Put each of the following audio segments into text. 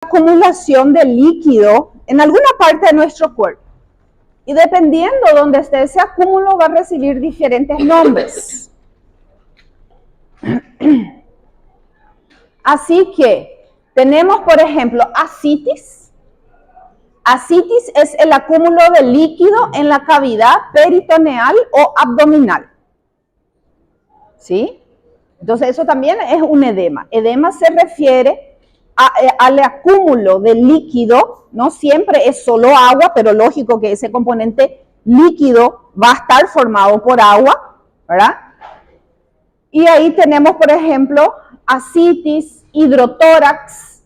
acumulación de líquido en alguna parte de nuestro cuerpo. Y dependiendo de dónde esté ese acúmulo, va a recibir diferentes nombres. Así que tenemos, por ejemplo, ascitis. Ascitis es el acúmulo de líquido en la cavidad peritoneal o abdominal. ¿Sí? Entonces, eso también es un edema. Edema se refiere al acúmulo de líquido, no siempre es solo agua, pero lógico que ese componente líquido va a estar formado por agua, ¿verdad? Y ahí tenemos, por ejemplo, ascitis, hidrotórax,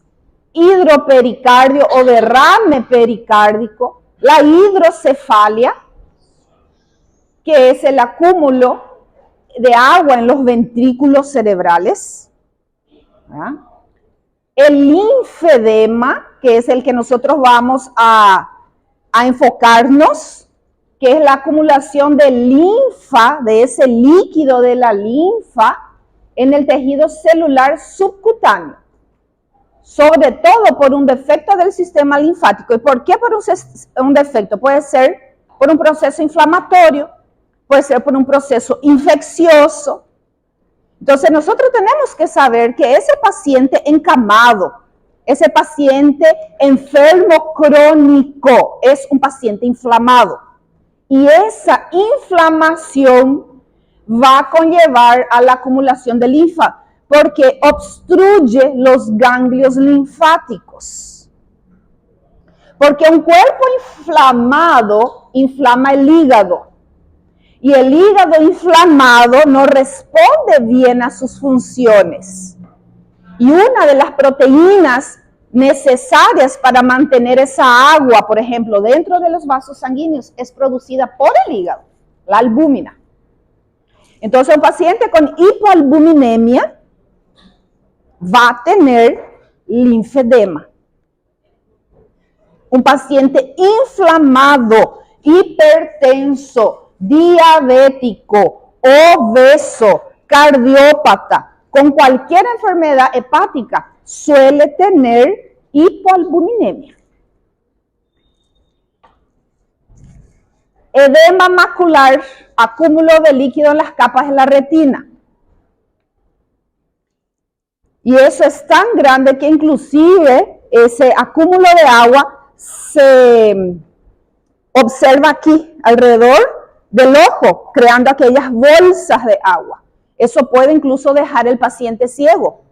hidropericardio o derrame pericárdico, la hidrocefalia, que es el acúmulo de agua en los ventrículos cerebrales, ¿verdad? El linfedema, que es el que nosotros vamos a enfocarnos, que es la acumulación de linfa, de ese líquido de la linfa, en el tejido celular subcutáneo. Sobre todo por un defecto del sistema linfático. ¿Y por qué por un defecto? Puede ser por un proceso inflamatorio, puede ser por un proceso infeccioso. Entonces nosotros tenemos que saber que ese paciente encamado, ese paciente enfermo crónico, es un paciente inflamado. Y esa inflamación va a conllevar a la acumulación de linfa, porque obstruye los ganglios linfáticos. Porque un cuerpo inflamado inflama el hígado. Y el hígado inflamado no responde bien a sus funciones. Y una de las proteínas necesarias para mantener esa agua, por ejemplo, dentro de los vasos sanguíneos, es producida por el hígado, la albúmina. Entonces, un paciente con hipoalbuminemia va a tener linfedema. Un paciente inflamado, hipertenso, diabético, obeso, cardiópata, con cualquier enfermedad hepática, suele tener hipoalbuminemia. Edema macular, acúmulo de líquido en las capas de la retina. Y eso es tan grande que inclusive ese acúmulo de agua se observa aquí, alrededor del ojo, creando aquellas bolsas de agua. Eso puede incluso dejar el paciente ciego.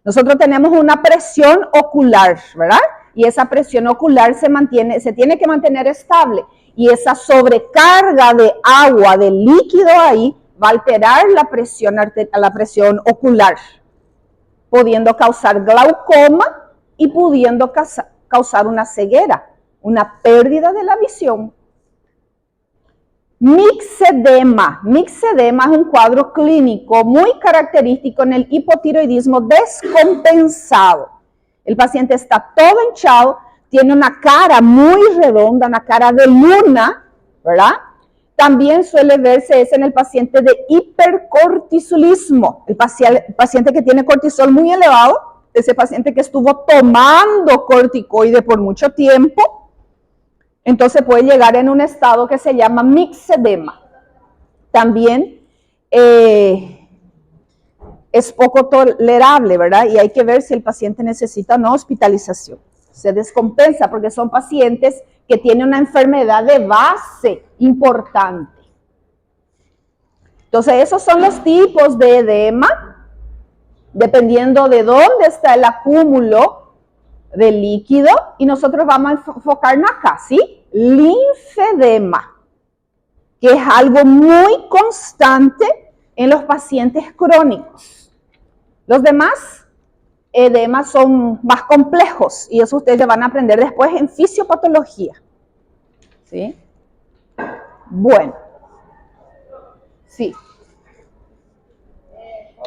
Nosotros tenemos una presión ocular, ¿verdad? Y esa presión ocular se tiene que mantener estable. Y esa sobrecarga de agua, de líquido ahí, va a alterar la presión ocular, pudiendo causar glaucoma y pudiendo causar una ceguera, una pérdida de la visión. Mixedema. Mixedema es un cuadro clínico muy característico en el hipotiroidismo descompensado. El paciente está todo hinchado, tiene una cara muy redonda, una cara de luna, ¿verdad? También suele verse eso en el paciente de hipercortisolismo, el paciente que tiene cortisol muy elevado, ese paciente que estuvo tomando corticoide por mucho tiempo. Entonces puede llegar en un estado que se llama mixedema. También es poco tolerable, ¿verdad? Y hay que ver si el paciente necesita una hospitalización. Se descompensa porque son pacientes que tienen una enfermedad de base importante. Entonces esos son los tipos de edema, dependiendo de dónde está el acúmulo de líquido, y nosotros vamos a enfocarnos acá, ¿sí? Linfedema, que es algo muy constante en los pacientes crónicos. Los demás edemas son más complejos, y eso ustedes van a aprender después en fisiopatología, ¿sí? Bueno, sí.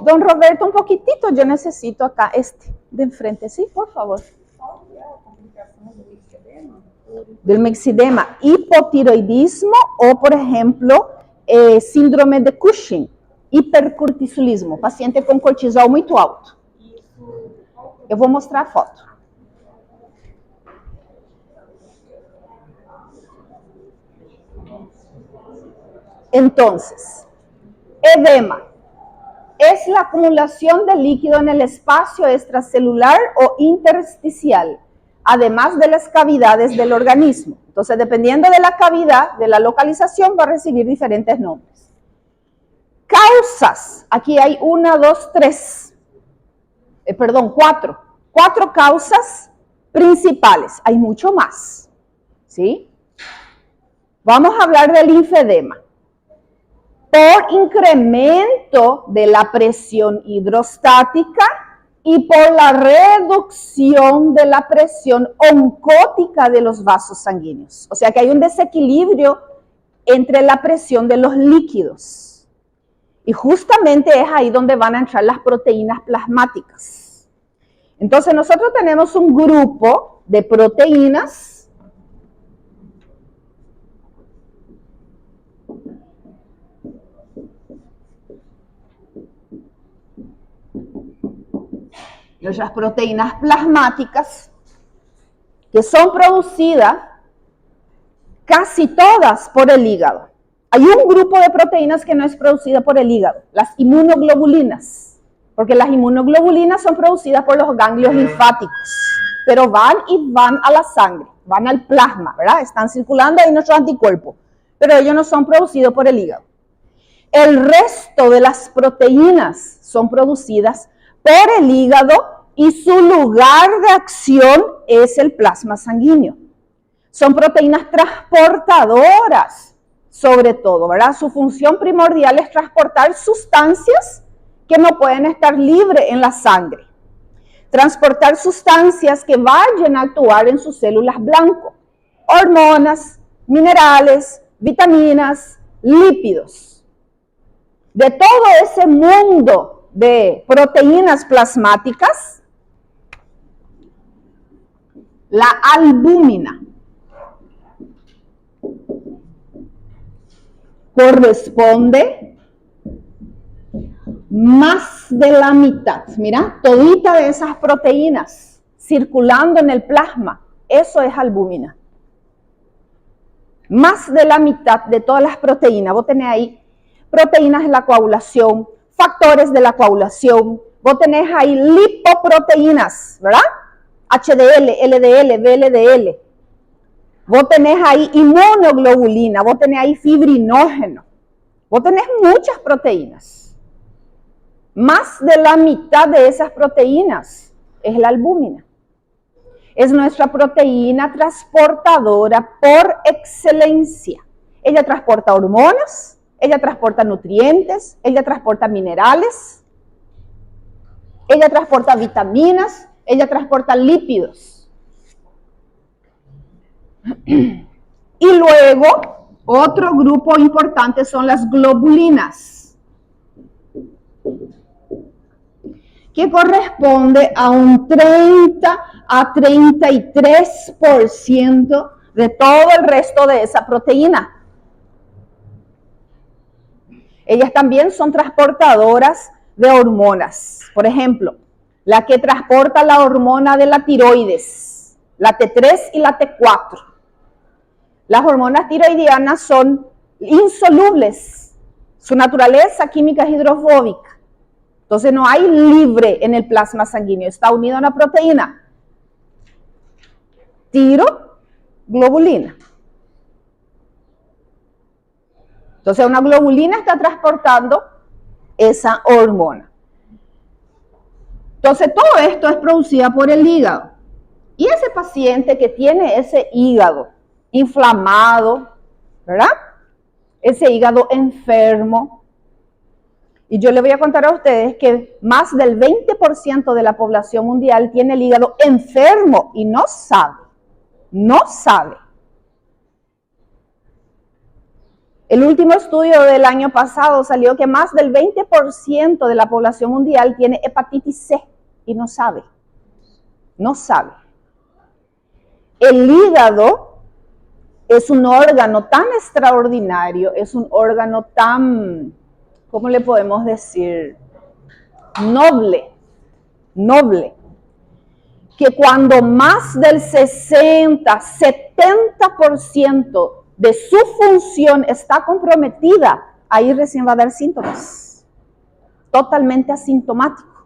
Don Roberto, un poquitito, yo necesito acá de enfrente, ¿sí? Por favor. Del mixedema, hipotiroidismo o, por ejemplo, síndrome de Cushing, hipercortisolismo, paciente com cortisol muito alto. Eu vou mostrar a foto. Entonces, edema es la acumulación de líquido en el espacio extracelular o intersticial, además de las cavidades del organismo. Entonces, dependiendo de la cavidad, de la localización, va a recibir diferentes nombres. Causas, aquí hay 4. 4 causas principales, hay mucho más, ¿sí? Vamos a hablar del linfedema. Por incremento de la presión hidrostática y por la reducción de la presión oncótica de los vasos sanguíneos. O sea que hay un desequilibrio entre la presión de los líquidos. Y justamente es ahí donde van a entrar las proteínas plasmáticas. Entonces nosotros tenemos un grupo de proteínas esas proteínas plasmáticas que son producidas casi todas por el hígado. Hay un grupo de proteínas que no es producida por el hígado, las inmunoglobulinas, porque las inmunoglobulinas son producidas por los ganglios linfáticos, pero van a la sangre, van al plasma, ¿verdad? Están circulando ahí nuestros anticuerpos, pero ellos no son producidos por el hígado. El resto de las proteínas son producidas por el hígado y su lugar de acción es el plasma sanguíneo. Son proteínas transportadoras, sobre todo, ¿verdad? Su función primordial es transportar sustancias que no pueden estar libres en la sangre. Transportar sustancias que vayan a actuar en sus células blanco. Hormonas, minerales, vitaminas, lípidos. De todo ese mundo de proteínas plasmáticas, la albúmina corresponde más de la mitad. Mira, todita de esas proteínas circulando en el plasma, eso es albúmina. Más de la mitad de todas las proteínas. Vos tenés ahí proteínas de la coagulación, factores de la coagulación, vos tenés ahí lipoproteínas, ¿verdad? HDL, LDL, VLDL. Vos tenés ahí inmunoglobulina, vos tenés ahí fibrinógeno. Vos tenés muchas proteínas. Más de la mitad de esas proteínas es la albúmina. Es nuestra proteína transportadora por excelencia. Ella transporta hormonas, ella transporta nutrientes, ella transporta minerales, ella transporta vitaminas, ella transporta lípidos. Y luego, otro grupo importante son las globulinas, que corresponde a un 30 a 33% de todo el resto de esa proteína. Ellas también son transportadoras de hormonas. Por ejemplo, la que transporta la hormona de la tiroides, la T3 y la T4. Las hormonas tiroidianas son insolubles. Su naturaleza química es hidrofóbica. Entonces no hay libre en el plasma sanguíneo. Está unido a una proteína. Tiroglobulina. Entonces una globulina está transportando esa hormona. Entonces todo esto es producido por el hígado. Y ese paciente que tiene ese hígado inflamado, ¿verdad? Ese hígado enfermo. Y yo le voy a contar a ustedes que más del 20% de la población mundial tiene el hígado enfermo y no sabe. No sabe. El último estudio del año pasado salió que más del 20% de la población mundial tiene hepatitis C y no sabe. No sabe. El hígado es un órgano tan extraordinario, es un órgano tan, ¿cómo le podemos decir? Noble, que cuando más del 60, 70% de su función está comprometida, ahí recién va a dar síntomas. Totalmente asintomático.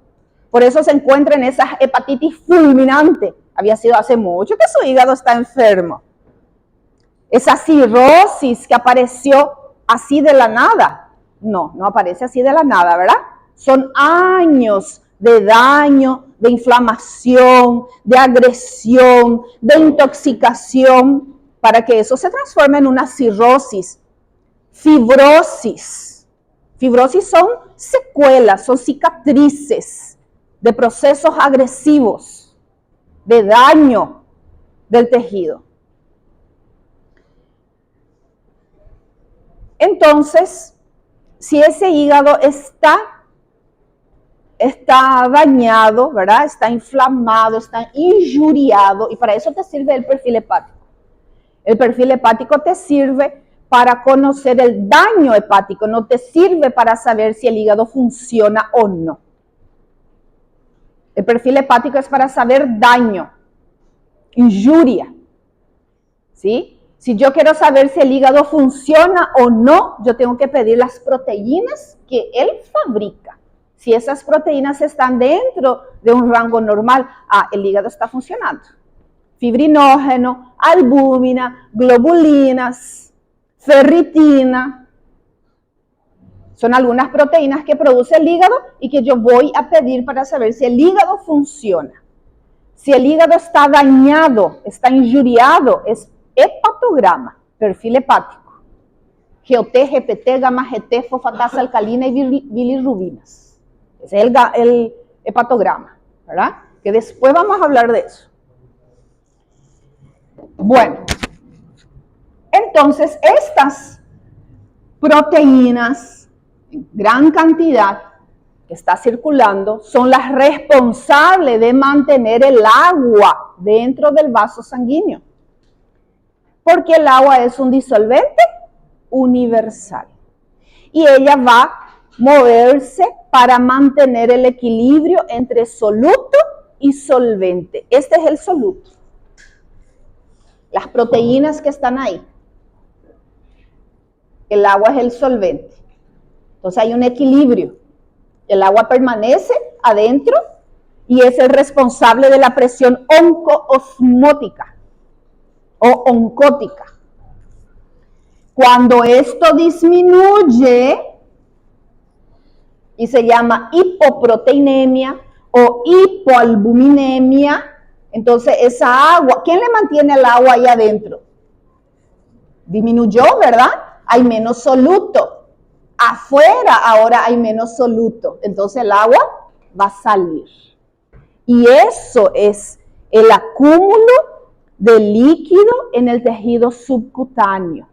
Por eso se encuentra en esa hepatitis fulminante. Había sido hace mucho que su hígado está enfermo. Esa cirrosis que apareció así de la nada. No aparece así de la nada, ¿verdad? Son años de daño, de inflamación, de agresión, de intoxicación, para que eso se transforme en una cirrosis. Fibrosis. Fibrosis son secuelas, son cicatrices de procesos agresivos, de daño del tejido. Entonces, si ese hígado está dañado, ¿verdad? Está inflamado, está injuriado, y para eso te sirve el perfil hepático. El perfil hepático te sirve para conocer el daño hepático, no te sirve para saber si el hígado funciona o no. El perfil hepático es para saber daño, injuria, ¿sí? Si yo quiero saber si el hígado funciona o no, yo tengo que pedir las proteínas que él fabrica. Si esas proteínas están dentro de un rango normal, el hígado está funcionando. Fibrinógeno, albúmina, globulinas, ferritina. Son algunas proteínas que produce el hígado y que yo voy a pedir para saber si el hígado funciona. Si el hígado está dañado, está injuriado, es hepatograma, perfil hepático. GOT, GPT, gamma GT, fosfatasa alcalina y bilirrubinas. Ese es el hepatograma, ¿verdad? Que después vamos a hablar de eso. Bueno, entonces estas proteínas en gran cantidad que está circulando son las responsables de mantener el agua dentro del vaso sanguíneo. Porque el agua es un disolvente universal. Y ella va a moverse para mantener el equilibrio entre soluto y solvente. Este es el soluto. Las proteínas que están ahí. El agua es el solvente. Entonces hay un equilibrio. El agua permanece adentro y es el responsable de la presión oncoosmótica o oncótica. Cuando esto disminuye y se llama hipoproteinemia o hipoalbuminemia, entonces esa agua, ¿quién le mantiene el agua ahí adentro? Disminuyó, ¿verdad? Hay menos soluto. Afuera ahora hay menos soluto. Entonces el agua va a salir. Y eso es el acúmulo de líquido en el tejido subcutáneo.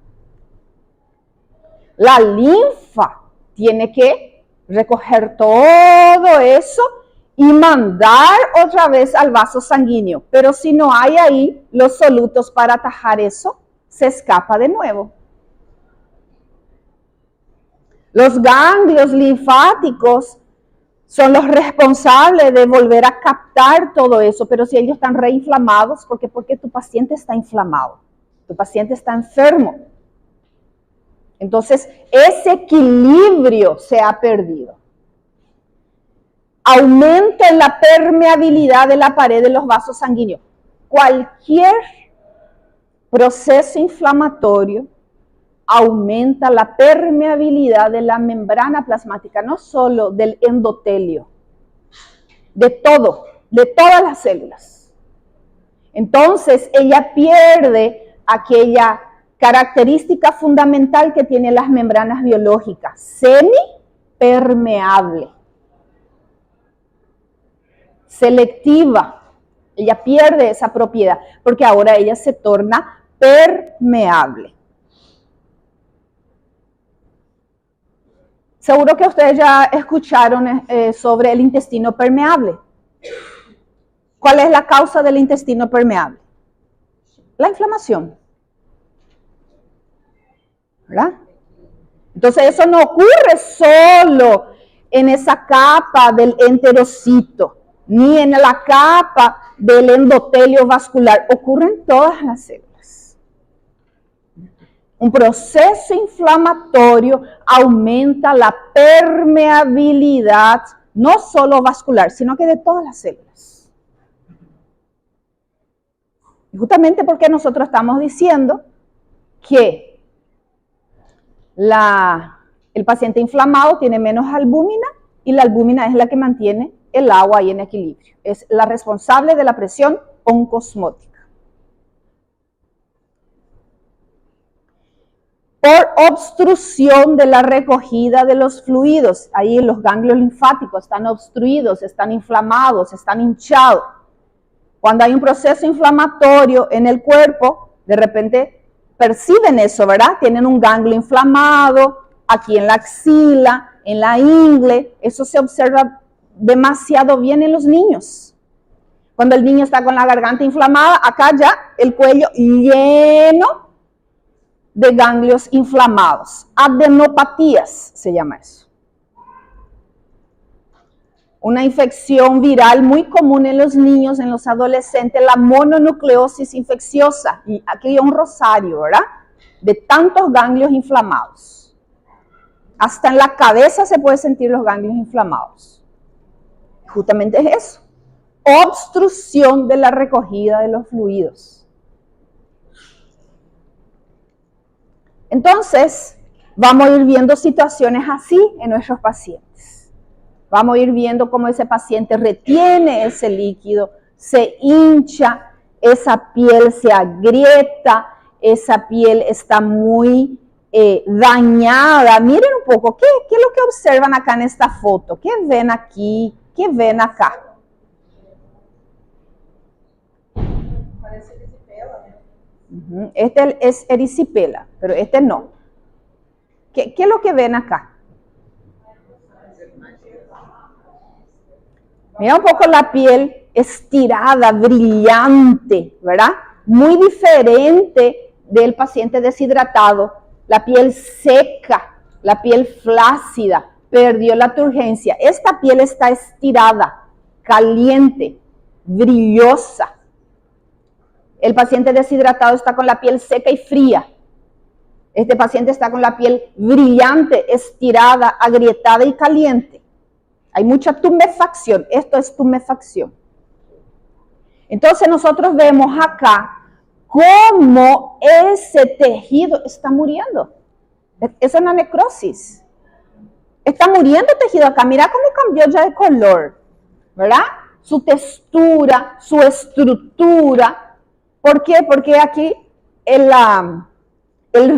La linfa tiene que recoger todo eso y mandar otra vez al vaso sanguíneo. Pero si no hay ahí los solutos para atajar eso, se escapa de nuevo. Los ganglios linfáticos son los responsables de volver a captar todo eso, pero si ellos están reinflamados, ¿por qué? Porque tu paciente está inflamado, tu paciente está enfermo. Entonces, ese equilibrio se ha perdido. Aumento en la permeabilidad de la pared de los vasos sanguíneos. Cualquier proceso inflamatorio aumenta la permeabilidad de la membrana plasmática, no solo del endotelio, de todo, de todas las células. Entonces, ella pierde aquella característica fundamental que tienen las membranas biológicas, semipermeable, selectiva. Ella pierde esa propiedad porque ahora ella se torna permeable. Seguro que ustedes ya escucharon sobre el intestino permeable. ¿Cuál es la causa del intestino permeable? La inflamación. ¿Verdad? Entonces eso no ocurre solo en esa capa del enterocito, ni en la capa del endotelio vascular. Ocurre en todas las células. Un proceso inflamatorio aumenta la permeabilidad, no solo vascular, sino que de todas las células. Y justamente porque nosotros estamos diciendo que el paciente inflamado tiene menos albúmina y la albúmina es la que mantiene el agua ahí en equilibrio. Es la responsable de la presión oncosmótica. Por obstrucción de la recogida de los fluidos. Ahí los ganglios linfáticos están obstruidos, están inflamados, están hinchados. Cuando hay un proceso inflamatorio en el cuerpo, de repente perciben eso, ¿verdad? Tienen un ganglio inflamado, aquí en la axila, en la ingle. Eso se observa demasiado bien en los niños. Cuando el niño está con la garganta inflamada, acá ya el cuello lleno de ganglios inflamados. Adenopatías se llama eso. Una infección viral muy común en los niños, en los adolescentes, la mononucleosis infecciosa. Y aquí hay un rosario, ¿verdad? De tantos ganglios inflamados. Hasta en la cabeza se puede sentir los ganglios inflamados. Justamente es eso. Obstrucción de la recogida de los fluidos. Entonces, vamos a ir viendo situaciones así en nuestros pacientes. Vamos a ir viendo cómo ese paciente retiene ese líquido, se hincha, esa piel se agrieta, esa piel está muy dañada. Miren un poco, ¿qué es lo que observan acá en esta foto? ¿Qué ven aquí? ¿Qué ven acá? Parece erisipela. Este es erisipela, pero este no. ¿Qué es lo que ven acá? Mira un poco la piel estirada, brillante, ¿verdad? Muy diferente del paciente deshidratado. La piel seca, la piel flácida, perdió la turgencia. Esta piel está estirada, caliente, brillosa. El paciente deshidratado está con la piel seca y fría. Este paciente está con la piel brillante, estirada, agrietada y caliente. Hay mucha tumefacción. Esto es tumefacción. Entonces nosotros vemos acá cómo ese tejido está muriendo. Es una necrosis. Está muriendo el tejido acá. Mira cómo cambió ya de color, ¿verdad? Su textura, su estructura. ¿Por qué? Porque aquí el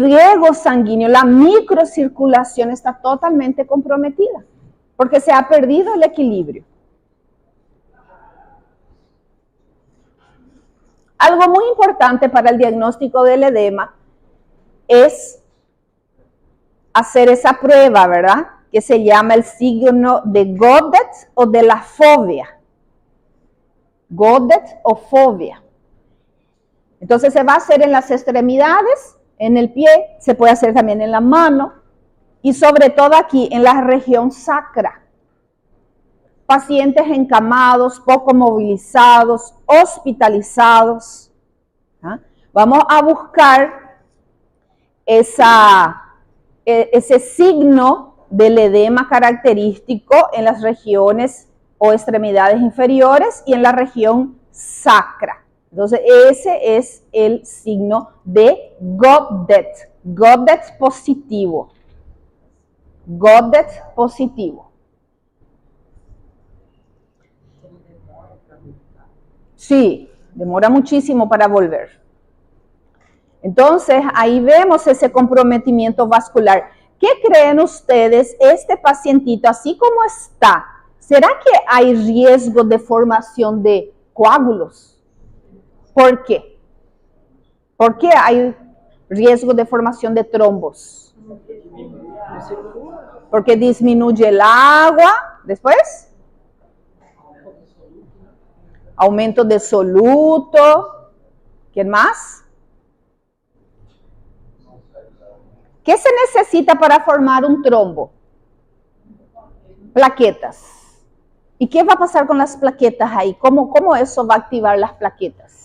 riego sanguíneo, la microcirculación está totalmente comprometida. Porque se ha perdido el equilibrio. Algo muy importante para el diagnóstico del edema es hacer esa prueba, ¿verdad? Que se llama el signo de Godet o de la fobia. Godet o fobia. Entonces se va a hacer en las extremidades, en el pie, se puede hacer también en la mano y sobre todo aquí en la región sacra. Pacientes encamados, poco movilizados, hospitalizados. ¿Ah? Vamos a buscar ese signo del edema característico en las regiones o extremidades inferiores y en la región sacra. Entonces, ese es el signo de Godet. Godet positivo. Godet positivo. Sí, demora muchísimo para volver. Entonces, ahí vemos ese comprometimiento vascular. ¿Qué creen ustedes? Este pacientito, así como está, ¿será que hay riesgo de formación de coágulos? ¿Por qué? ¿Por qué hay riesgo de formación de trombos? Porque disminuye el agua. ¿Después? Aumento de soluto. ¿Quién más? ¿Qué se necesita para formar un trombo? Plaquetas. ¿Y qué va a pasar con las plaquetas ahí? ¿Cómo eso va a activar las plaquetas?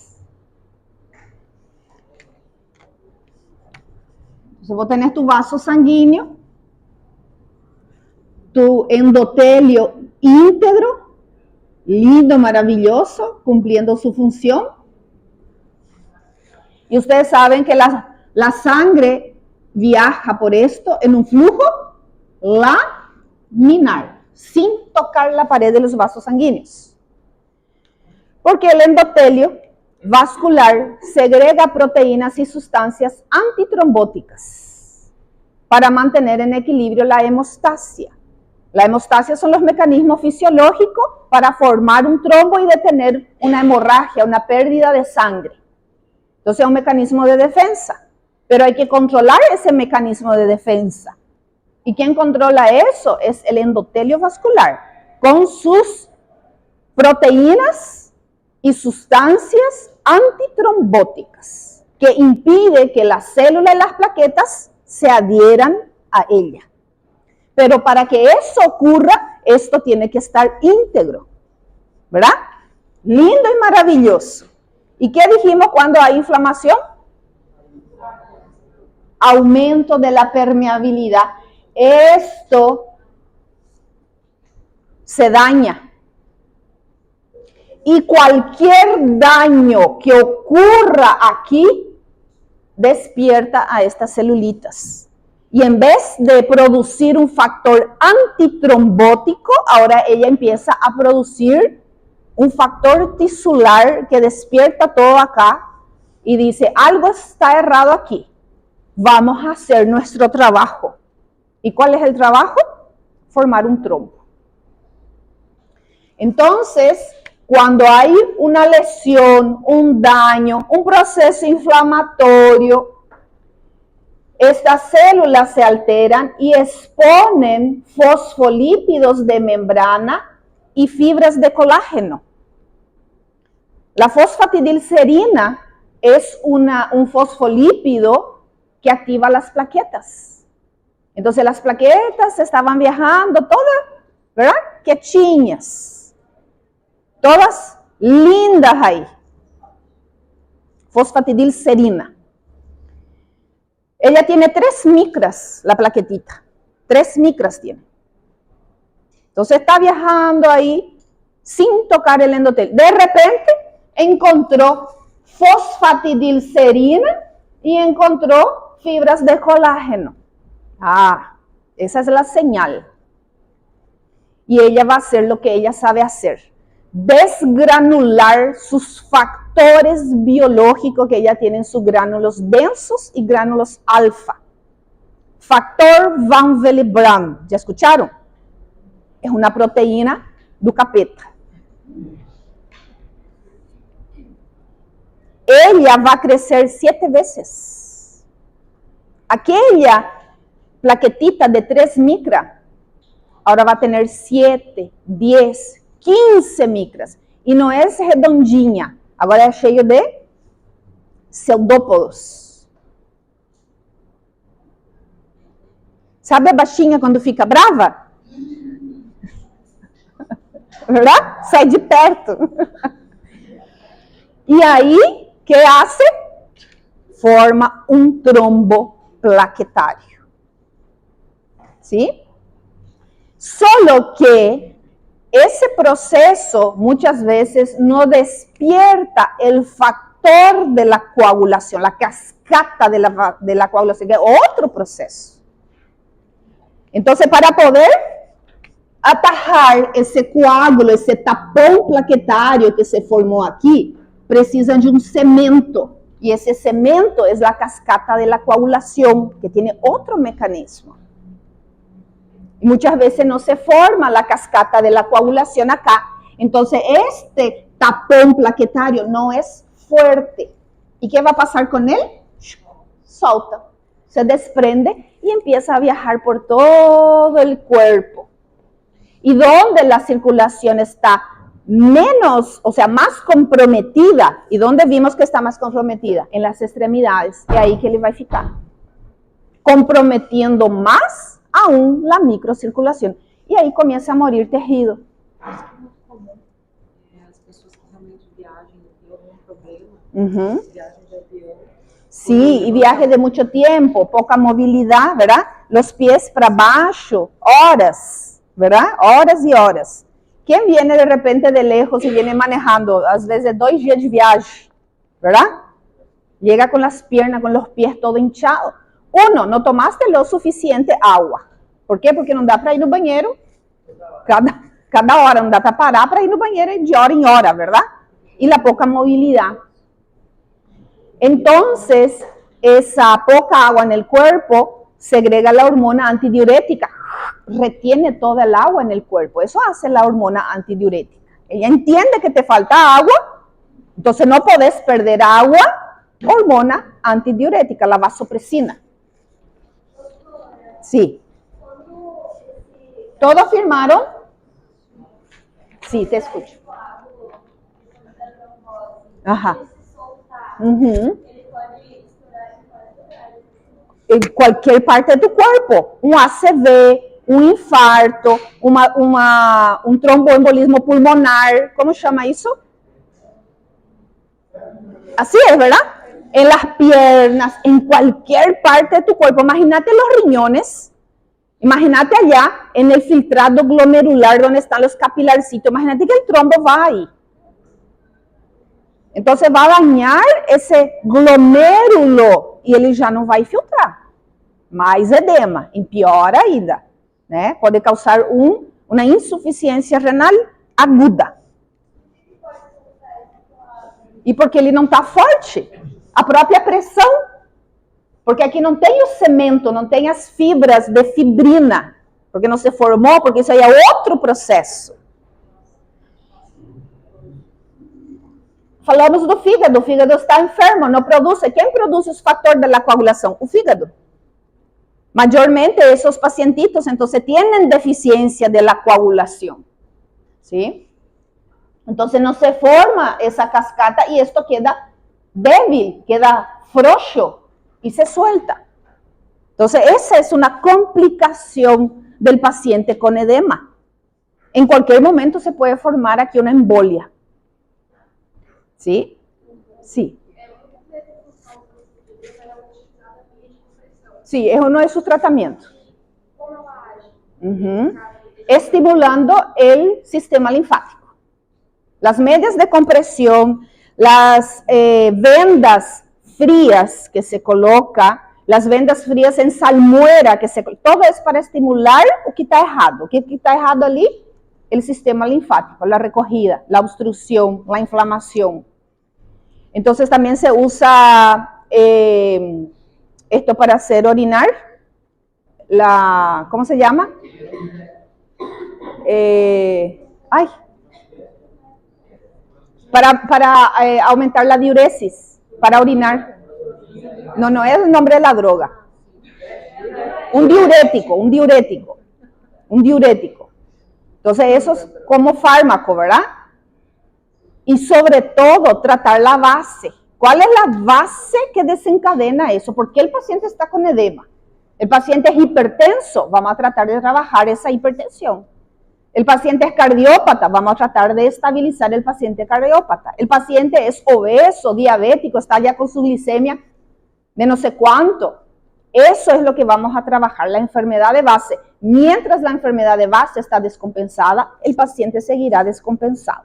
Entonces vos tenés tu vaso sanguíneo, tu endotelio íntegro, lindo, maravilloso, cumpliendo su función. Y ustedes saben que la sangre viaja por esto en un flujo laminar, sin tocar la pared de los vasos sanguíneos. Porque el endotelio vascular segrega proteínas y sustancias antitrombóticas para mantener en equilibrio la hemostasia. La hemostasia son los mecanismos fisiológicos para formar un trombo y detener una hemorragia, una pérdida de sangre. Entonces es un mecanismo de defensa, pero hay que controlar ese mecanismo de defensa. ¿Y quién controla eso? Es el endotelio vascular, con sus proteínas y sustancias antitrombóticas, que impide que las células y las plaquetas se adhieran a ella. Pero para que eso ocurra, esto tiene que estar íntegro, ¿verdad? Lindo y maravilloso. ¿Y qué dijimos cuando hay inflamación? Aumento de la permeabilidad. Esto se daña. Y cualquier daño que ocurra aquí despierta a estas celulitas. Y en vez de producir un factor antitrombótico, ahora ella empieza a producir un factor tisular que despierta todo acá y dice, algo está errado aquí. Vamos a hacer nuestro trabajo. ¿Y cuál es el trabajo? Formar un trombo. Entonces, cuando hay una lesión, un daño, un proceso inflamatorio, estas células se alteran y exponen fosfolípidos de membrana y fibras de colágeno. La fosfatidilcerina es un fosfolípido que activa las plaquetas. Entonces las plaquetas estaban viajando todas, ¿verdad? Quietinhas. Todas lindas ahí. Fosfatidilcerina. Ella tiene 3 micras, la plaquetita. 3 micras tiene. Entonces está viajando ahí sin tocar el endotelio. De repente encontró fosfatidilcerina y encontró fibras de colágeno. Ah, esa es la señal. Y ella va a hacer lo que ella sabe hacer. Desgranular sus factores biológicos que ella tiene en sus gránulos densos y gránulos alfa. Factor Van Willebrand, ¿ya escucharon? Es una proteína do capeta. Ella va a crecer 7 veces. Aquella plaquetita de 3 micras, ahora va a tener 7, 10, 15 micras. E não é redondinha, agora é cheio de pseudópodos. Sabe a baixinha quando fica brava? ¿Verdad? Sai de perto. E aí, ¿qué hace? Forma um trombo plaquetário. ¿Sí? Solo que ese proceso muchas veces no despierta el factor de la coagulación, la cascata de la coagulación, que es otro proceso. Entonces, para poder atajar ese coágulo, ese tapón plaquetario que se formó aquí, precisan de un cemento. Y ese cemento es la cascata de la coagulación, que tiene otro mecanismo. Muchas veces no se forma la cascata de la coagulación acá. Entonces, este tapón plaquetario no es fuerte. ¿Y qué va a pasar con él? Solta, se desprende y empieza a viajar por todo el cuerpo. Y donde la circulación está menos, o sea, más comprometida. ¿Y dónde vimos que está más comprometida? En las extremidades. Y ahí que ele vai ficar. Comprometiendo más aún la microcirculación. Y ahí comienza a morir tejido. As pessoas que realmente viajam e têm algum problema, viajam de avião, Sí, y viaje de mucho tiempo, poca movilidad, ¿verdad? Los pies para abajo, horas, ¿verdad? Horas y horas. ¿Quién viene de repente de lejos y viene manejando, a veces 2 días de viaje, ¿verdad? Llega con las piernas, con los pies todo hinchados. Uno, no tomaste lo suficiente agua. ¿Por qué? Porque não dá para ir no banheiro cada hora, não dá para parar para ir no banheiro de hora em hora, ¿verdad? Y la poca movilidad. Entonces, esa poca agua en el cuerpo segrega la hormona antidiurética, retiene toda el agua en el cuerpo. Eso hace la hormona antidiurética. Ella entiende que te falta agua, entonces no podés perder agua, hormona antidiurética, la vasopresina. Sí. ¿Todos firmaron? Sí, te escucho. Ajá. En cualquier parte de tu cuerpo, un ACV, un infarto, un tromboembolismo pulmonar, ¿cómo se llama eso? Así es, ¿verdad? En las piernas, en cualquier parte de tu cuerpo. Imagínate los riñones, imagínate allá en el filtrado glomerular donde están los capilarcitos, imagínate que el trombo va ahí. Entonces va a dañar ese glomérulo e ele já não vai filtrar. Mais edema, e pior ainda, né? Pode causar uma insuficiência renal aguda. E porque ele não está forte, a própria pressão, porque aqui não tem o cemento, não tem as fibras de fibrina, porque não se formou, porque isso aí é outro processo. Falamos do fígado, o fígado está enfermo, não produz. Quem produz os fatores da coagulação? O fígado. Mayormente esos pacientitos entonces tienen deficiencia de la coagulación, ¿sí? Entonces no se forma esa cascada y esto queda débil, queda frouxo y se suelta. Entonces esa es una complicación del paciente con edema. En cualquier momento se puede formar aquí una embolia. ¿Sí? Sí. Sí, es uno de sus tratamientos. Estimulando el sistema linfático. Las medias de compresión, las vendas frías que se coloca, las vendas frías en salmuera, todo es para estimular o que está errado. O que está errado ali? El sistema linfático, la recogida, la obstrucción, la inflamación. Entonces también se usa esto para hacer orinar, ¿cómo se llama? Para aumentar la diuresis, para orinar. No es el nombre de la droga. Un diurético. Entonces eso es como fármaco, ¿verdad? Y sobre todo tratar la base. ¿Cuál es la base que desencadena eso? ¿Por qué el paciente está con edema? El paciente es hipertenso, vamos a tratar de trabajar esa hipertensión. El paciente es cardiópata, vamos a tratar de estabilizar el paciente cardiópata. El paciente es obeso, diabético, está ya con su glicemia de no sé cuánto. Eso es lo que vamos a trabajar, la enfermedad de base. Mientras la enfermedad de base está descompensada, el paciente seguirá descompensado.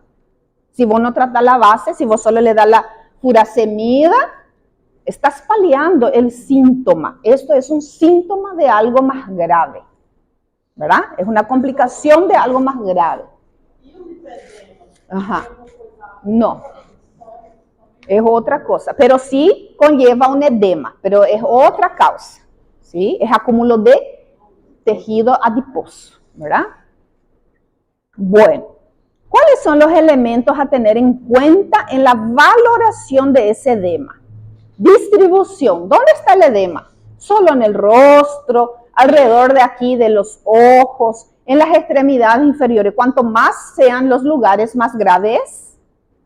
Si vos no tratas la base, si vos solo le das la furasemida, estás paliando el síntoma. Esto es un síntoma de algo más grave, ¿verdad? Es una complicación de algo más grave. Ajá. No. Es otra cosa, pero sí conlleva un edema, pero es otra causa, ¿sí? Es acúmulo de tejido adiposo, ¿verdad? Bueno, ¿cuáles son los elementos a tener en cuenta en la valoración de ese edema? Distribución. ¿Dónde está el edema? Solo en el rostro, alrededor de aquí de los ojos, en las extremidades inferiores. Cuanto más sean los lugares, más graves.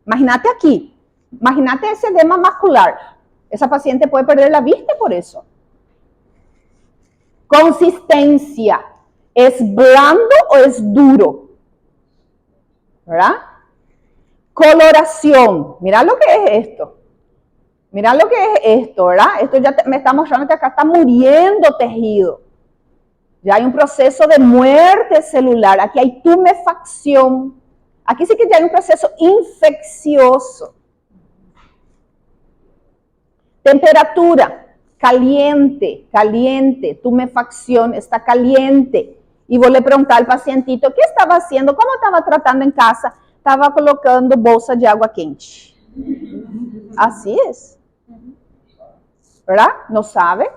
Imagínate aquí. Imagínate ese edema macular. Esa paciente puede perder la vista por eso. Consistencia. ¿Es blando o es duro? ¿Verdad? Coloración. Mira lo que es esto. Mira lo que es esto, ¿verdad? Esto ya me está mostrando que acá está muriendo tejido. Ya hay un proceso de muerte celular. Aquí hay tumefacción. Aquí sí que ya hay un proceso infeccioso. Temperatura, caliente, caliente. Tumefacción, está caliente. Y vos le preguntás al pacientito, ¿qué estaba haciendo? ¿Cómo estaba tratando en casa? Estaba colocando bolsa de agua quente. Así es. ¿Verdad? No sabe.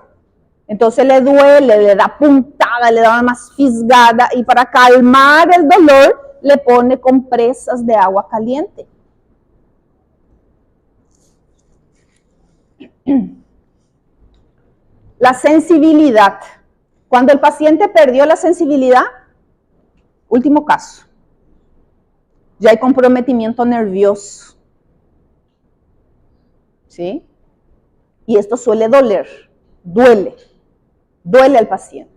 Entonces le duele, le da puntada, le da una más fisgada y para calmar el dolor le pone compresas de agua caliente. La sensibilidad. Cuando el paciente perdió la sensibilidad, último caso. Ya hay comprometimiento nervioso. ¿Sí? Y esto suele doler, duele al paciente.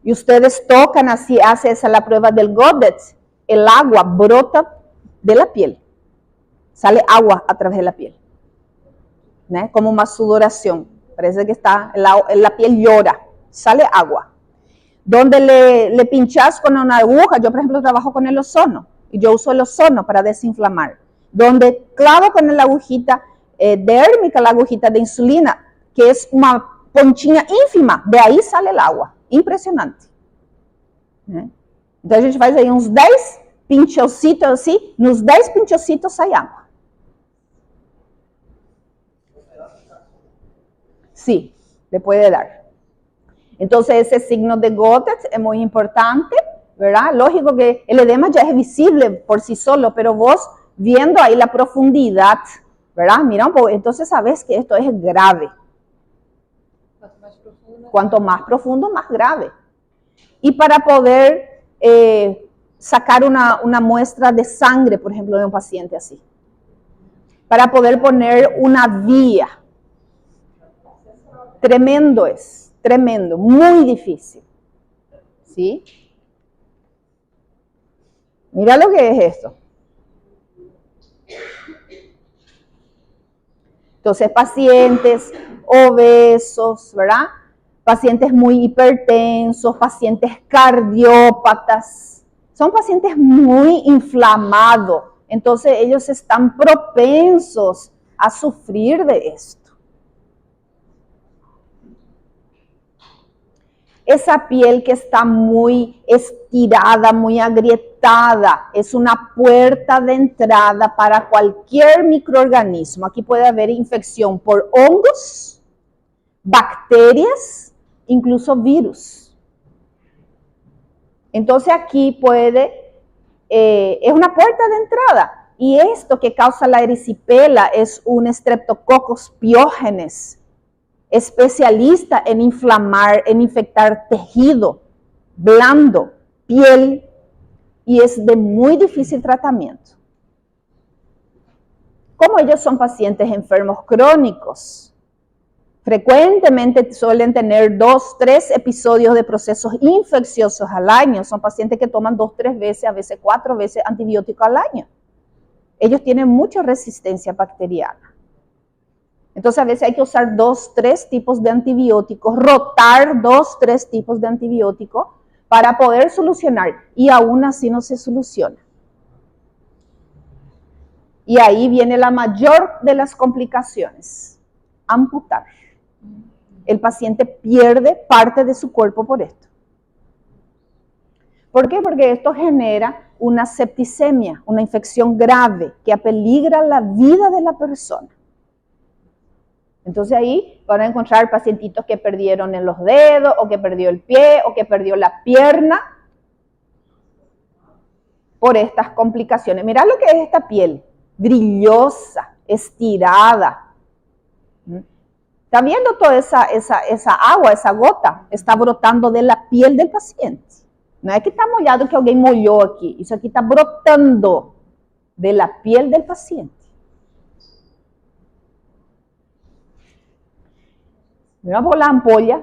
Y ustedes tocan así, hace esa la prueba del Godet, el agua brota de la piel, sale agua a través de la piel, ¿no? Como una sudoración, parece que está, la piel llora, sale agua. Donde le pinchas con una aguja, yo por ejemplo trabajo con el ozono, y yo uso el ozono para desinflamar, donde clavo con la agujita dérmica, la agujita de insulina, que es una pontinha ínfima, de ahí sale el agua. Impressionante. Então a gente faz aí uns 10 pinchocitos assim, nos 10 pinchocitos sai água. Sí, le puede dar. Entonces ese signo de Godet es muy importante, ¿verdad? Lógico que el edema ya es visible por sí solo, pero vos viendo ahí la profundidad, ¿verdad? Mira un poco, entonces sabes que esto es grave. Cuanto más profundo, más grave. Y para poder sacar una muestra de sangre, por ejemplo, de un paciente así. Para poder poner una vía. Tremendo es, tremendo, muy difícil. ¿Sí? Mira lo que es esto. Entonces, pacientes obesos, ¿verdad? Pacientes muy hipertensos, pacientes cardiópatas. Son pacientes muy inflamados. Entonces, ellos están propensos a sufrir de esto. Esa piel que está muy estirada, muy agrietada, es una puerta de entrada para cualquier microorganismo. Aquí puede haber infección por hongos, bacterias, incluso virus. Entonces aquí es una puerta de entrada. Y esto que causa la erisipela es un Streptococcus pyogenes, especialista en inflamar, en infectar tejido blando, piel, y es de muy difícil tratamiento. Como ellos son pacientes enfermos crónicos, frecuentemente suelen tener 2, 3 episodios de procesos infecciosos al año. Son pacientes que toman 2, 3 veces, a veces 4 veces antibiótico al año. Ellos tienen mucha resistencia bacteriana. Entonces, a veces hay que usar 2, 3 tipos de antibióticos, rotar 2, 3 tipos de antibióticos para poder solucionar. Y aún así no se soluciona. Y ahí viene la mayor de las complicaciones, amputar. El paciente pierde parte de su cuerpo por esto. ¿Por qué? Porque esto genera una septicemia, una infección grave que apeligra la vida de la persona. Entonces ahí van a encontrar pacientitos que perdieron en los dedos, o que perdió el pie, o que perdió la pierna por estas complicaciones. Mirá lo que es esta piel, brillosa, estirada. ¿Están viendo toda esa agua, esa gota? Está brotando de la piel del paciente. No es que está molhado que alguien molhó aquí. Eso aquí está brotando de la piel del paciente. Miramos la ampolla.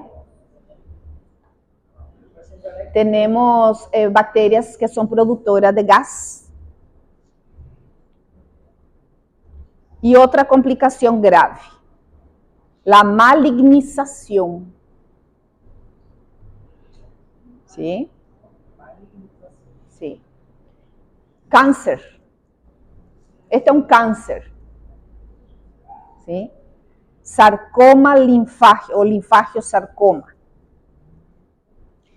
Tenemos bacterias que son productoras de gas. Y otra complicación grave, la malignización. ¿Sí? Sí. Cáncer. Este es un cáncer. ¿Sí? Sarcoma linfático o linfagiosarcoma.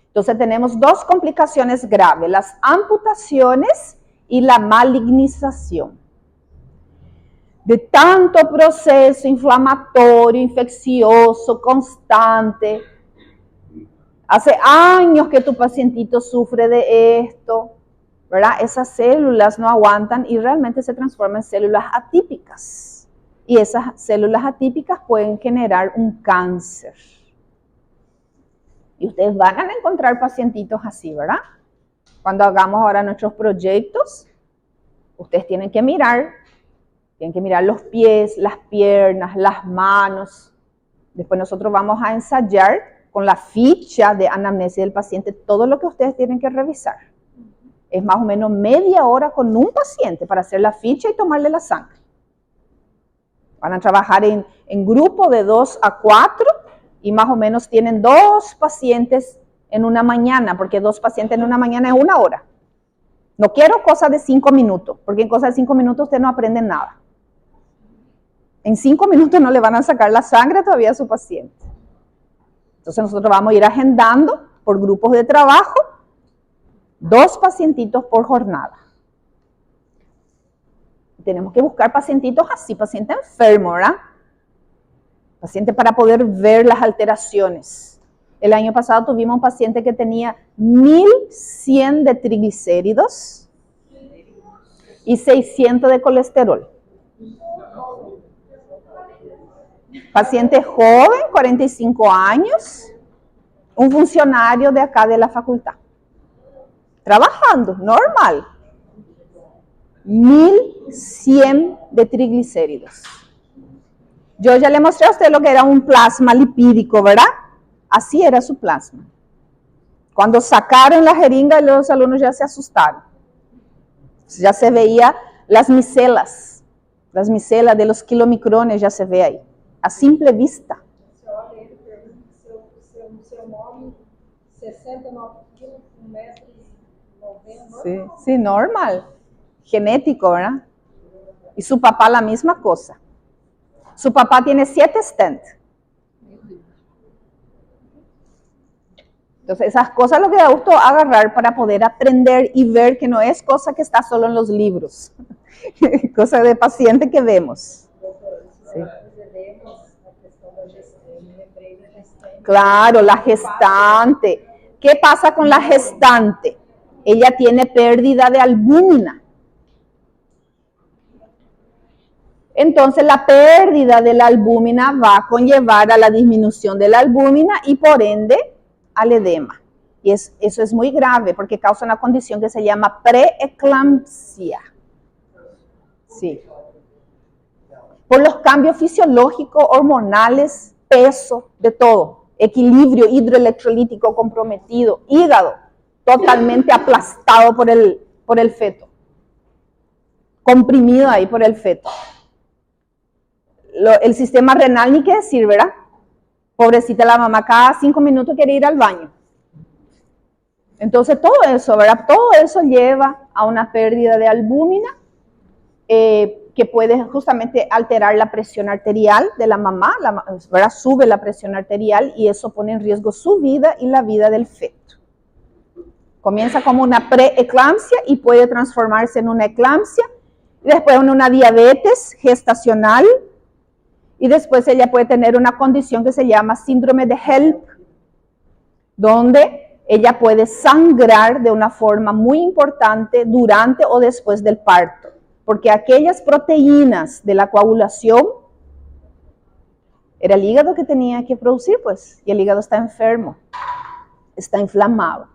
Entonces tenemos dos complicaciones graves, las amputaciones y la malignización. De tanto proceso inflamatorio, infeccioso, constante. Hace años que tu pacientito sufre de esto, ¿verdad? Esas células no aguantan y realmente se transforman en células atípicas. Y esas células atípicas pueden generar un cáncer. Y ustedes van a encontrar pacientitos así, ¿verdad? Cuando hagamos ahora nuestros proyectos, ustedes tienen que mirar los pies, las piernas, las manos. Después nosotros vamos a ensayar con la ficha de anamnesis del paciente todo lo que ustedes tienen que revisar. Es más o menos media hora con un paciente para hacer la ficha y tomarle la sangre. Van a trabajar en grupo de 2 a 4 y más o menos tienen 2 pacientes en una mañana, porque 2 pacientes en una mañana es 1 hora. No quiero cosas de 5 minutos, porque en cosas de 5 minutos ustedes no aprenden nada. En 5 minutos no le van a sacar la sangre todavía a su paciente. Entonces nosotros vamos a ir agendando por grupos de trabajo 2 pacientitos por jornada. Tenemos que buscar pacientitos así, paciente enfermo, ¿verdad? Paciente para poder ver las alteraciones. El año pasado tuvimos un paciente que tenía 1100 de triglicéridos y 600 de colesterol. Paciente joven, 45 años, un funcionario de acá de la facultad. Trabajando, normal. 1100 de triglicéridos. Yo ya le mostré a usted lo que era un plasma lipídico, ¿verdad? Así era su plasma. Cuando sacaron la jeringa, los alumnos ya se asustaron. Ya se veía las micelas de los kilomicrones ya se ve ahí, a simple vista. Seu nome, 69 quilos, 1,90 m. Sí, normal. Genético, ¿verdad? Y su papá la misma cosa. Su papá tiene 7 stents. Entonces, esas cosas lo que da gusto agarrar para poder aprender y ver que no es cosa que está solo en los libros. Cosa de paciente que vemos. Sí. Claro, la gestante. ¿Qué pasa con la gestante? Ella tiene pérdida de albúmina. Entonces, la pérdida de la albúmina va a conllevar a la disminución de la albúmina y por ende al edema. Y eso es muy grave porque causa una condición que se llama preeclampsia. Sí. Por los cambios fisiológicos, hormonales, peso, de todo. Equilibrio hidroelectrolítico comprometido, hígado totalmente aplastado por el feto. Comprimido ahí por el feto. El sistema renal, ni qué decir, ¿verdad? Pobrecita la mamá, cada 5 minutos quiere ir al baño. Entonces todo eso, ¿verdad? Todo eso lleva a una pérdida de albúmina que puede justamente alterar la presión arterial de la mamá, ¿verdad? Sube la presión arterial y eso pone en riesgo su vida y la vida del feto. Comienza como una preeclampsia y puede transformarse en una eclampsia, y después en una diabetes gestacional, y después ella puede tener una condición que se llama síndrome de HELLP, donde ella puede sangrar de una forma muy importante durante o después del parto, porque aquellas proteínas de la coagulación era el hígado que tenía que producir, pues, y el hígado está enfermo, está inflamado.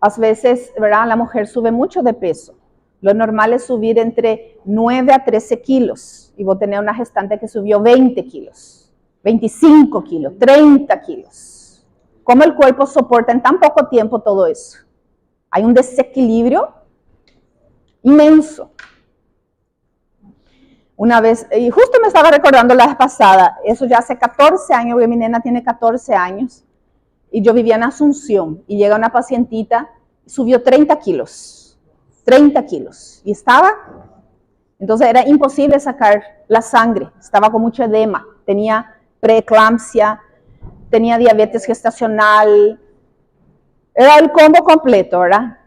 A veces, ¿verdad? La mujer sube mucho de peso. Lo normal es subir entre 9 a 13 kilos. Y vos tenés una gestante que subió 20 kilos, 25 kilos, 30 kilos. ¿Cómo el cuerpo soporta en tan poco tiempo todo eso? Hay un desequilibrio inmenso. una vez, y justo me estaba recordando la vez pasada, eso ya hace 14 años, porque mi nena tiene 14 años, y yo vivía en Asunción, y llega una pacientita, subió 30 kilos, y estaba, entonces era imposible sacar la sangre, estaba con mucho edema, tenía preeclampsia, tenía diabetes gestacional, era el combo completo, ¿verdad?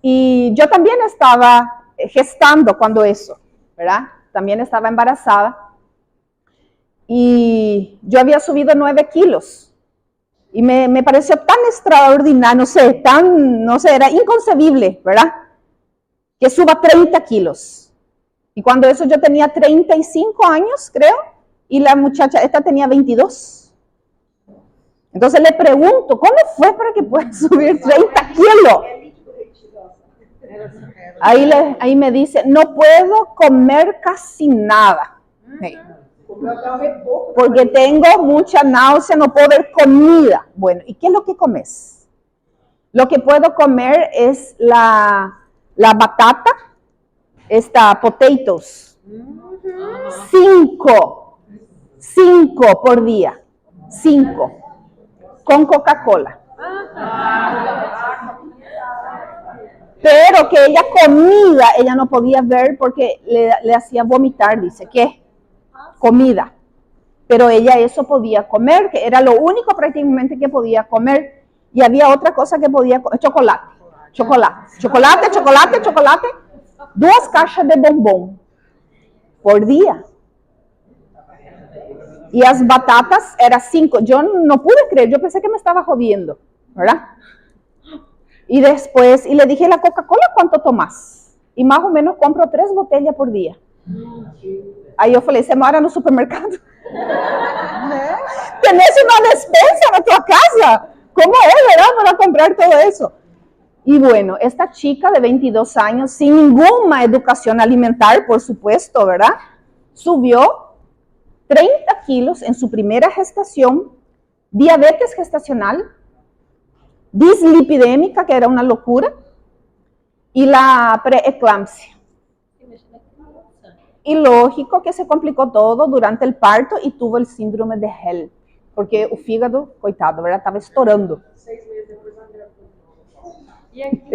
Y yo también estaba gestando cuando eso, ¿verdad? También estaba embarazada. Y yo había subido 9 kilos. Y me pareció tan extraordinario, no sé, era inconcebible, ¿verdad? Que suba 30 kilos. Y cuando eso yo tenía 35 años, creo, y la muchacha, esta tenía 22. Entonces le pregunto, ¿cómo fue para que pueda subir 30 kilos? Ahí me dice, no puedo comer casi nada. Hey. Porque tengo mucha náusea, no puedo ver comida. Bueno, ¿y qué es lo que comes? Lo que puedo comer es la batata, potatoes. 5 por día. 5. Con Coca-Cola. Pero que ella no podía ver porque le hacía vomitar, dice, ¿qué? Comida. Pero ella eso podía comer, que era lo único prácticamente que podía comer. Y había otra cosa que podía comer, chocolate. 2 caixas de bombón por día. Y las batatas eran 5. Yo no pude creer, yo pensé que me estaba jodiendo, ¿verdad? Y después, y le dije, ¿la Coca-Cola cuánto tomás? Y más o menos compro 3 botellas por día. Aí eu falei, você mora no supermercado? ¿Tenés una despensa en tu casa? ¿Cómo es, verdad, para comprar todo eso? Y bueno, esta chica de 22 años, sin ninguna educación alimentar, por supuesto, ¿verdad? Subió 30 kilos en su primera gestación, diabetes gestacional, dislipidémica, que era una locura, y la preeclampsia. Y lógico que se complicó todo durante el parto y tuvo el síndrome de HELLP, porque o fígado, coitado, ¿verdad? Estaba estourando. 6 meses después Andrea.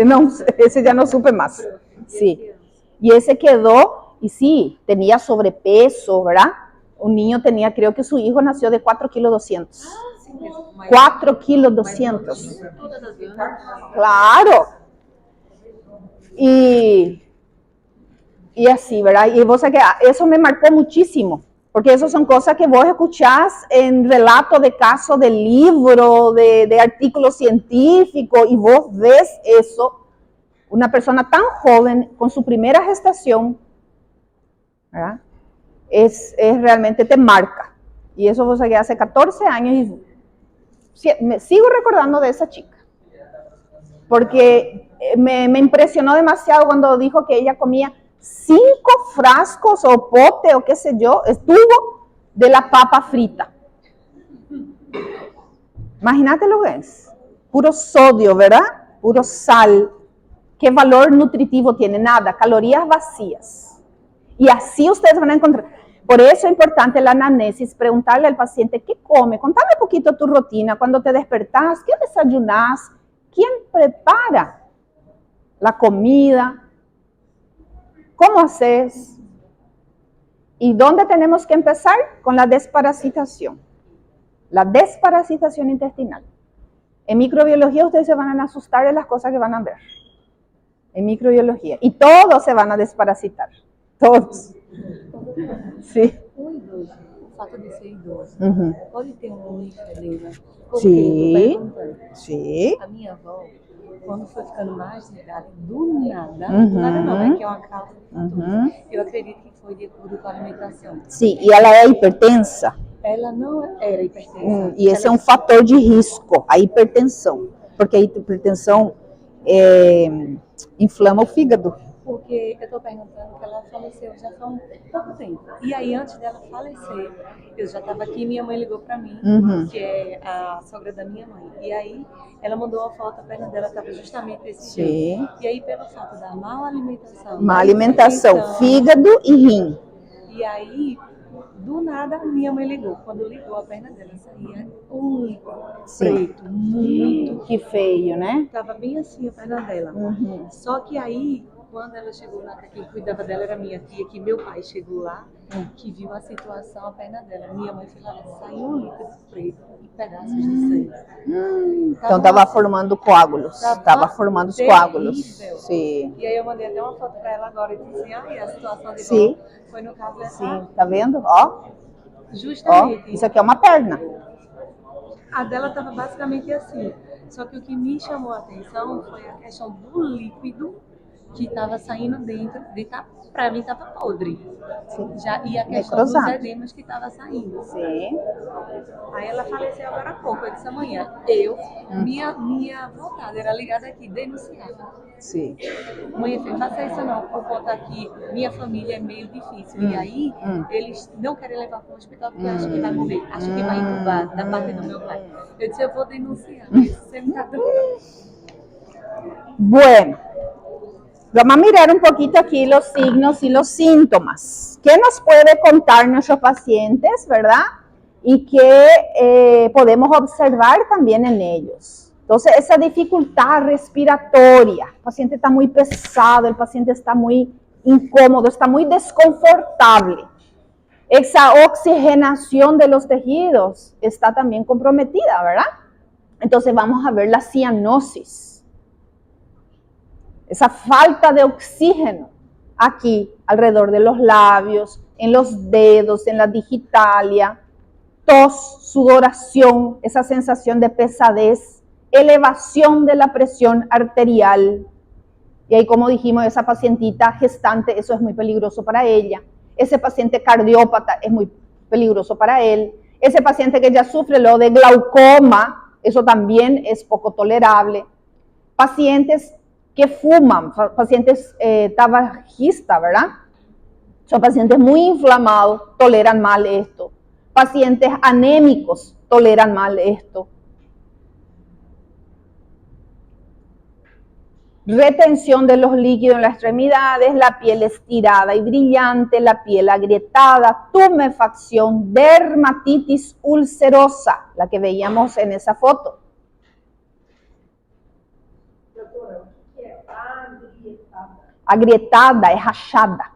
No, ese ya no supe más. Sí. Y ese quedó, y sí, tenía sobrepeso, ¿verdad? Un niño tenía, creo que su hijo nació de 4 kilos 200. 4 kilos 200. Claro. Y así, ¿verdad? Y vos sabés que eso me marcó muchísimo, porque eso son cosas que vos escuchás en relatos de casos de libros, de artículos científicos, y vos ves eso, una persona tan joven con su primera gestación, ¿verdad? Es realmente te marca. Y eso vos sabés que hace 14 años, y me sigo recordando de esa chica, porque me impresionó demasiado cuando dijo que ella comía 5 frascos o pote o qué sé yo, estuvo de la papa frita. Imagínate lo que es. Puro sodio, ¿verdad? Puro sal. ¿Qué valor nutritivo tiene? Nada, calorías vacías. Y así ustedes van a encontrar. Por eso es importante la anamnesis, preguntarle al paciente, ¿qué come? Contame un poquito tu rutina, cuando te despertás, ¿qué desayunás? ¿Quién prepara la comida? ¿Cómo haces? ¿Y dónde tenemos que empezar? Con la desparasitación. La desparasitación intestinal. En microbiología ustedes se van a asustar de las cosas que van a ver. En microbiología. Y todos se van a desparasitar. Todos. Sí. O idoso, o fato de ser idoso, pode ter único problema. Sí. Sí. A minha avó, quando foi ficando mais de idade, do nada não, é que é uma causa de tudo. Eu acredito que foi de acordo com a alimentação. Sim, e ela é hipertensa. Ela não era hipertensa. E esse é um fator de risco, a hipertensão. Porque a hipertensão inflama o fígado. Porque eu estou perguntando que ela faleceu já faz um pouco tempo. E aí, antes dela falecer, eu já estava aqui e minha mãe ligou para mim, que é a sogra da minha mãe. E aí, ela mandou uma foto, a perna dela estava justamente desse jeito. E aí, pelo fato da má alimentação. Má alimentação, fígado e rim. E aí, do nada, minha mãe ligou. Quando ligou, a perna dela saía um líquido preto, muito. Que feio, né? Tava bem assim a perna dela. Só que aí, quando ela chegou lá, quem cuidava dela era minha tia, que meu pai chegou lá, que viu a situação, a perna dela. Minha mãe foi lá, saiu um líquido preto e pedaços de sangue. Então estava formando coágulos. Estava formando os coágulos. Sim. E aí eu mandei até uma foto para ela agora e disse assim, a situação de Sim. volta foi no caso dessa. Sim, tá vendo? Ó. Justamente. Ó, isso aqui é uma perna. A dela estava basicamente assim. Só que o que me chamou a atenção foi a questão do líquido que estava saindo dentro, para mim estava podre. Sim. E a questão dos edemas que estava saindo. Sim. Aí ela faleceu agora há pouco, eu disse amanhã. Minha vontade era ligada aqui, denunciar. Sim. Mãe, filho, faça isso não, por conta que minha família é meio difícil. E aí, eles não querem levar para o hospital porque acham que vai morrer, acham que vai intubar da parte do meu pai. Eu disse, eu vou denunciar. Você me dá Bueno, vamos a mirar un poquito aquí los signos y los síntomas. ¿Qué nos puede contar nuestros pacientes, verdad? Y qué podemos observar también en ellos. Entonces, esa dificultad respiratoria, el paciente está muy pesado, el paciente está muy incómodo, está muy desconfortable. Esa oxigenación de los tejidos está también comprometida, ¿verdad? Entonces, vamos a ver la cianosis. Esa falta de oxígeno aquí, alrededor de los labios, en los dedos, en la digitalia, tos, sudoración, esa sensación de pesadez, elevación de la presión arterial. Y ahí, como dijimos, esa pacientita gestante, eso es muy peligroso para ella. Ese paciente cardiópata es muy peligroso para él. Ese paciente que ya sufre lo de glaucoma, eso también es poco tolerable. Pacientes que fuman, pacientes tabagistas, ¿verdad? Son pacientes muy inflamados, toleran mal esto. Pacientes anémicos toleran mal esto. Retención de los líquidos en las extremidades, la piel estirada y brillante, la piel agrietada, tumefacción, dermatitis ulcerosa, la que veíamos en esa foto. Agrietada é rachada,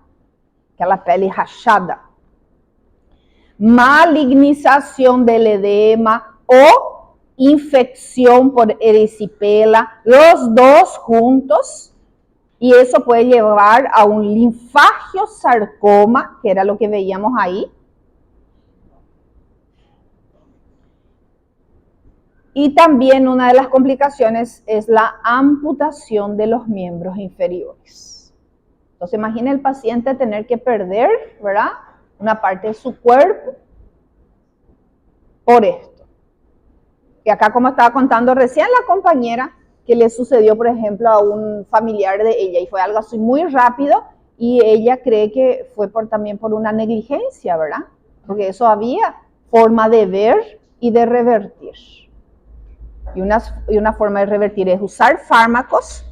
aquela pele rachada. Malignización del edema o infección por erisipela, los dos juntos, y eso puede llevar a un linfagiosarcoma, que era lo que veíamos ahí. Y también una de las complicaciones es la amputación de los miembros inferiores. Entonces, imagina el paciente tener que perder, ¿verdad?, una parte de su cuerpo por esto. Y acá, como estaba contando recién la compañera, que le sucedió, por ejemplo, a un familiar de ella, y fue algo así muy rápido, y ella cree que fue también por una negligencia, ¿verdad? Porque eso había forma de ver y de revertir. Y una forma de revertir es usar fármacos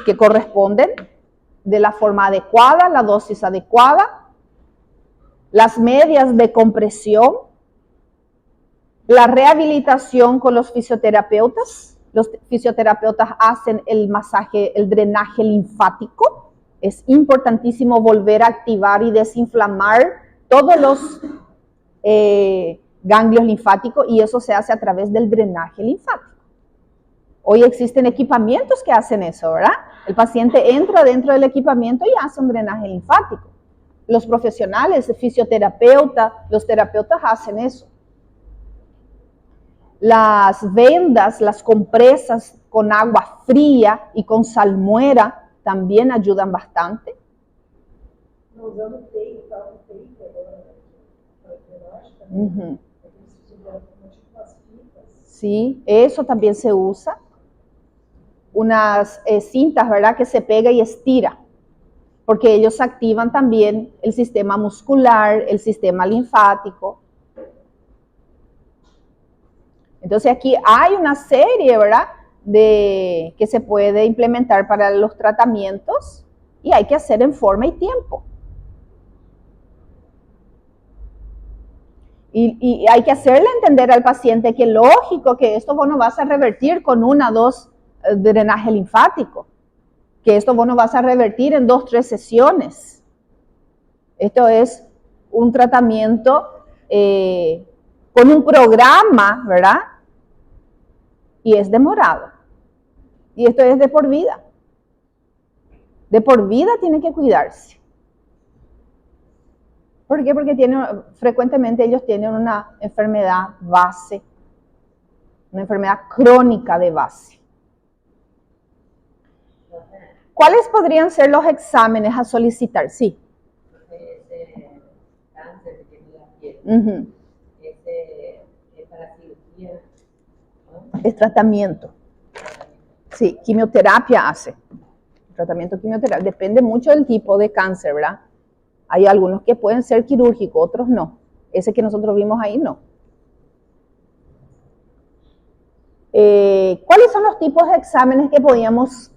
que corresponden de la forma adecuada, la dosis adecuada, las medias de compresión, la rehabilitación con los fisioterapeutas. Los fisioterapeutas hacen el masaje, el drenaje linfático. Es importantísimo volver a activar y desinflamar todos los ganglios linfáticos, y eso se hace a través del drenaje linfático. Hoy existen equipamientos que hacen eso, ¿verdad? El paciente entra dentro del equipamiento y hace un drenaje linfático. Los profesionales, el fisioterapeuta, los terapeutas hacen eso. Las vendas, las compresas con agua fría y con salmuera también ayudan bastante. Sí, eso también se usa. Unas cintas, ¿verdad?, que se pega y estira, porque ellos activan también el sistema muscular, el sistema linfático. Entonces aquí hay una serie, ¿verdad?, que se puede implementar para los tratamientos, y hay que hacer en forma y tiempo. Y hay que hacerle entender al paciente que lógico que esto vos no vas a revertir con 1 o 2 drenaje linfático, que esto vos no vas a revertir en 2 o 3 sesiones. Esto es un tratamiento con un programa, ¿verdad? Y es demorado. Y esto es de por vida. De por vida tiene que cuidarse. ¿Por qué? Porque frecuentemente ellos tienen una enfermedad base, una enfermedad crónica de base. ¿Cuáles podrían ser los exámenes a solicitar? Sí. Ese cáncer que tiene la piel, es para cirugía, ¿no? Es tratamiento. Sí, quimioterapia hace. Tratamiento quimioterapia. Depende mucho del tipo de cáncer, ¿verdad? Hay algunos que pueden ser quirúrgicos, otros no. Ese que nosotros vimos ahí, no. ¿Cuáles son los tipos de exámenes que podíamos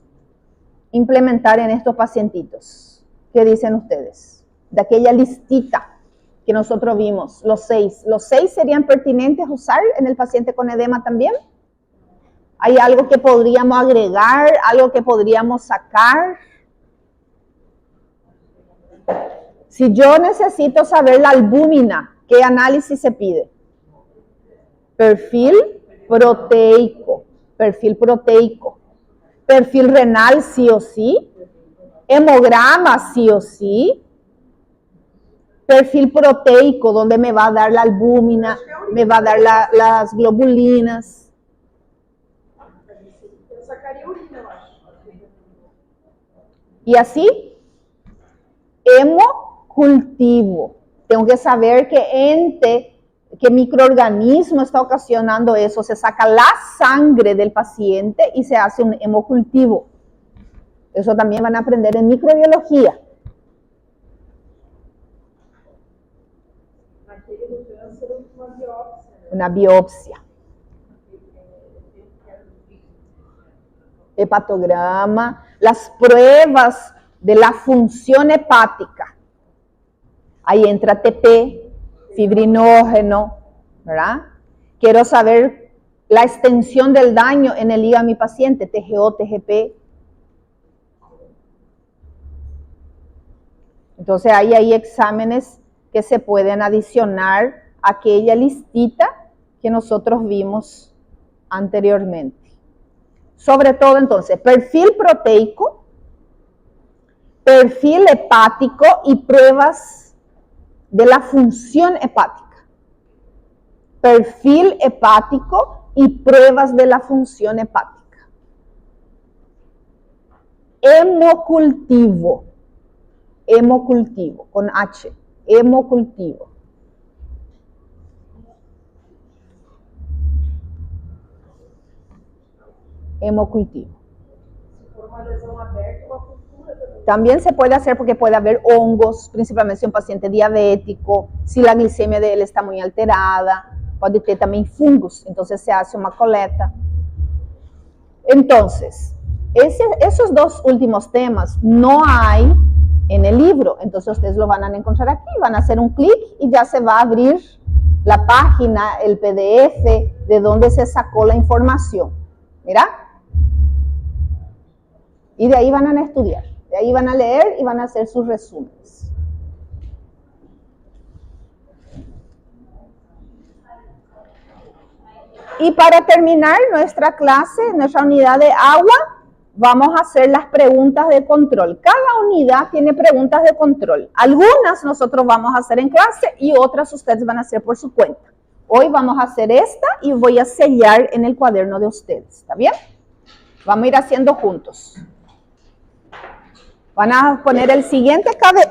implementar en estos pacientitos? ¿Qué dicen ustedes? De aquella listita que nosotros vimos, los 6. ¿Los 6 serían pertinentes usar en el paciente con edema también? ¿Hay algo que podríamos agregar, algo que podríamos sacar? Si yo necesito saber la albúmina, ¿qué análisis se pide? Perfil proteico, perfil renal sí o sí, hemograma sí o sí, perfil proteico donde me va a dar la albúmina, me va a dar las globulinas. Y así, hemocultivo. Tengo que saber qué microorganismo está ocasionando eso. Se saca la sangre del paciente y se hace un hemocultivo. Eso también van a aprender en microbiología. Una biopsia. Hepatograma, las pruebas de la función hepática. Ahí entra TP, fibrinógeno, ¿verdad? Quiero saber la extensión del daño en el hígado de mi paciente, TGO, TGP. Entonces ahí hay exámenes que se pueden adicionar a aquella listita que nosotros vimos anteriormente. Sobre todo entonces, perfil proteico, perfil hepático y pruebas de la función hepática. Perfil hepático y pruebas de la función hepática. Hemocultivo, con H, hemocultivo. Hemocultivo. También se puede hacer porque puede haber hongos, principalmente si un paciente diabético, si la glicemia de él está muy alterada, puede ter también fungos, entonces se hace una coleta. Entonces, esos 2 últimos temas no hay en el libro, entonces ustedes lo van a encontrar aquí, van a hacer un clic y ya se va a abrir la página, el PDF, de donde se sacó la información. Mira. Y de ahí van a estudiar, de ahí van a leer y van a hacer sus resúmenes. Y para terminar nuestra clase, nuestra unidad de agua, vamos a hacer las preguntas de control. Cada unidad tiene preguntas de control. Algunas nosotros vamos a hacer en clase y otras ustedes van a hacer por su cuenta. Hoy vamos a hacer esta y voy a sellar en el cuaderno de ustedes, ¿está bien? Vamos a ir haciendo juntos. Van a poner el siguiente cabello.